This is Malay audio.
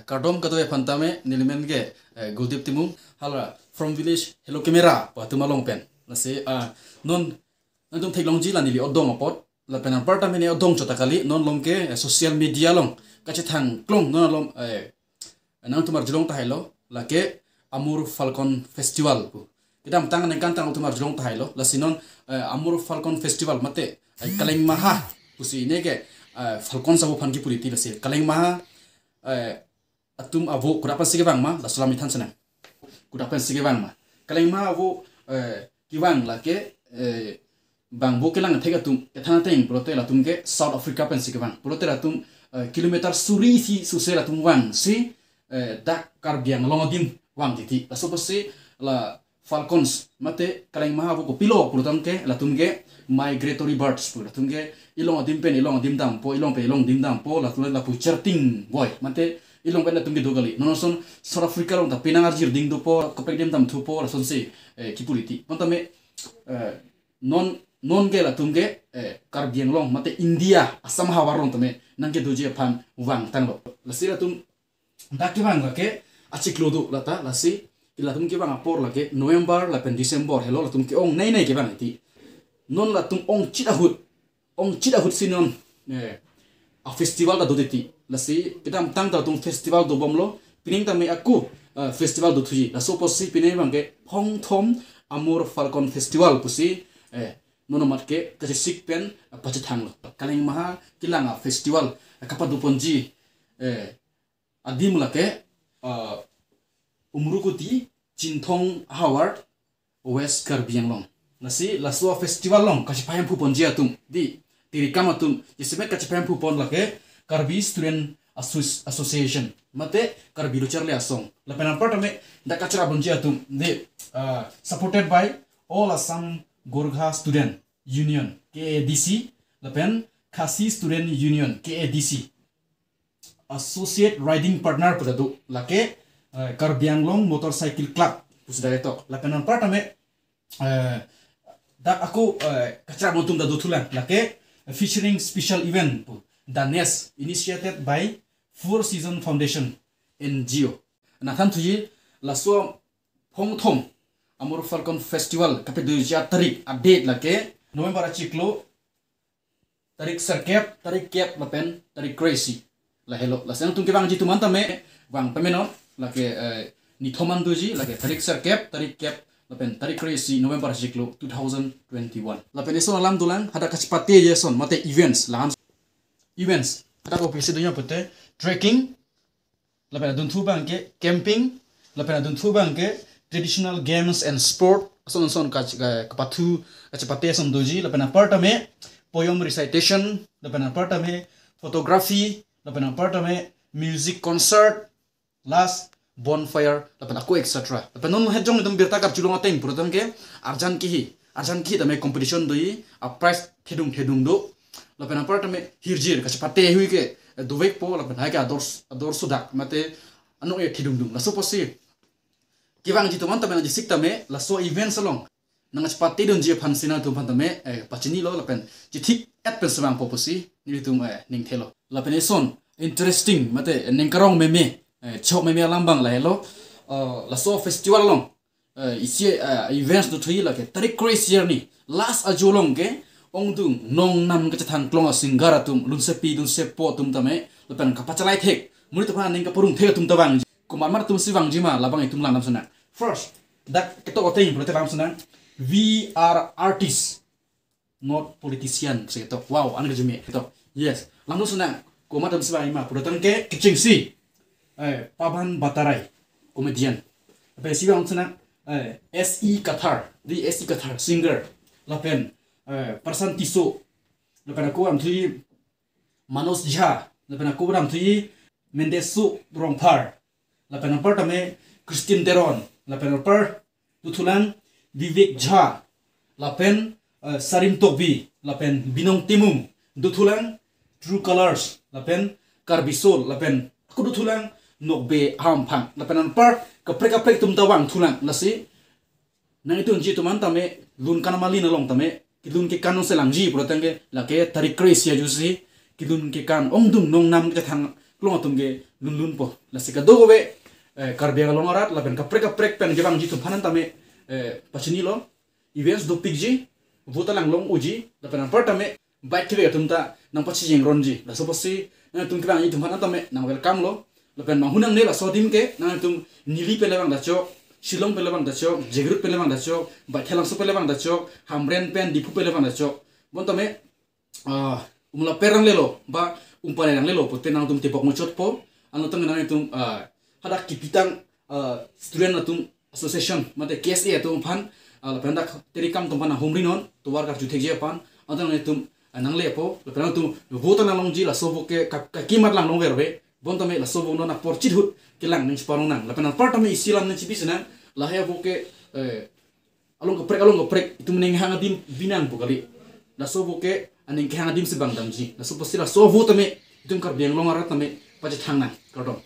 Kardom katoe phantame nilimen ge Guldip timung hala from village hello camera pa tumalong pen nase non nandung thailong ji lanili odong apot la penan parta mene odong chota kali non longke social media long kache thang klong non lom nang tumar jilong ta hailo la ke Amur Falcon Festival pu kita mtang nang kan tang tumar jilong ta hailo la sinon Amur Falcon Festival mate kaleng maha pusi ne ke Falcon sabu phanki puriti la se kaleng maha atum avo kudapan sige bang ma la salami than sana kudapan sige bang ma kaleng ma avo kiwang la ke bang bo kelang thega tum ethana teng prote la tum ke South Africa pen sige bang prote la tum kilometer suri si suse la tum wang si dak karbiang longodim wang titi la sopo si la falcons mate kaleng ma avo ko pilo protam ke la tum ke migratory birds pu la tum ke ilong dim pen ilong dim dam po ilong pe ilong dim dam po la tum la pu cherting boy mate ilong penda tumgi dogali nonoson South Africa long ta pinangar jir ding do po kopek dem tam thu po la son se kipuliti montame non ge la tumge karbiang long mate India asam hawar long tame nangke doje phan wang tanglo la sira tum dakki wang la ke achiklo du la ta la si ila tum ke wang apor la ke November la pen December hello la tum ke ong nei ke bang ti non la tum ong chidahut sinon a festival da dodeti lasi kita tang ta tung festival do bomlo pining ta me aku festival do thuji la so posi pinai bangke phong thom Amur Falcon Festival pusi nono matke kasi sikpen pache thanglo kaleng maha kilanga festival kapa do ponji adim la ke umrukuti Jinthong Howard West Karbiang long lasi laswa festival long kasi payam pu ponji atum di tirikam atum yesme kasi payam pu pon la ke Karbi Student Association mate Karbi Lucerle asong la penan partame da kachara bunji atum de supported by all Assam Gorkha Student Union KADC la pen Khasi Student Union KADC associate riding partner putadu la ke Karbi Anglong Motorcycle Club pusda to la penan partame da aku kachara buntum da dutulan la ke featuring special event the nest initiated by Four Season Foundation NGO. Nathan tuji laswa phong thom Amur Falcon Festival kape 2000 tarik update lake November achiklo tarik sarkep tarik kep lapen tarik crazy la hello la sang tung ke bang jitu manta me bang pameno lake ni thoman tuji lake tarik sarkep tarik kep lapen tarik crazy November achiklo 2021 lapen eso alam dulang hada kachpate yeson mate events laham events ada ko pese dunia pute trekking la pena dun thu bangke camping la pena dun thu bangke traditional games and sport son ka kapathu achapate son doji la pena partame poem recitation la pena partame photography la pena partame music concert last bonfire la pena ko etc la pena non hejong dum birta kap chulong atem protam ke arjan ki tame competition doi a prize thedung do la pena partame hirjir kachapate hui ke duvek po la pena ka ador sudak mate ano e thidung la so posi kiwang jitu man tame ji siktame la so event salong nang chapate dun ji phansina tu phantame pachini lo la pen ji thik at pen samang po posi ni tum ning thelo la pen son interesting mate nengkarong meme chok meme lambang la hello la so festival long isi events do thui la ke tarik crazy year ni last ajolong ke ongdung nong nam ka chathan klong singara tum lunsepi dun sepo tum tame lepan ka pachalai thek muri to phan ning ka purung thek tum tabang kumar mar tum siwang jima labang itum lang nam sana first dak keto otein prote lam sana we are artists not politician seto wow an gajme to yes lang sana kumar tum siwang ima protan ke kicing si paban batarai comedian pe siwang sana SE Kathar the SE Kathar singer lapen Parsan Tiso lepas aku am thui Manos Jha lepas aku am thui Mendesu Rongpar lepas nampak tame Christian Teron lepas nampak tutulan Vivek Jha lepas Sarim Tokbi lepas Binong Timum tutulan True Colors lepas Karbisol lepas aku tutulan Nokbe Hampang lepas nampak keprek tum tawang tulang lasi nang itu nji tuman tame lun kanamali nalong tame kidun ke kanon se langji protange la ke tarik crazy ya jusi kidun ke kan ongdung nong nam ke thang klong atum ge lun po la sika do be karbiang long arat la ben kaprek pen gebang ji tum phanan tame pachini lo events do pigji vuta lang long uji la pen partame baik kile tum ta nang pachi jeng ronji la so pasi tum kra ni tum phanan tame nang welcome lo la pen mahunang ne la so dim ke nang tum nili pe lebang da chok Shillong pe lebang da chok jegrut pe lebang da chok ba thelang so pe lebang da chok hamren pen dipu pe lebang da chok bon tame umla perang lelo ba umpane nang lelo pote nang tum tepok mo chot po anu tang nang tum hadak kipitang student atum association mate KSA atum phan la pendak terikam tum pan homrinon to war kar juthek je pan adang tum nang le po la penang tum vota nang long ji la sobo ke ka kimat lang long verbe bon tame la sobo no na porchit hut kilang ning sparong nang la penang partame isilam ning cipisna la he boke along ko prek itu meneng hanga dim binang bukali la sobo ke aning hanga dim sebang damji la sobo sila so vota me itum kar biang long arat tame paje thang nang kadom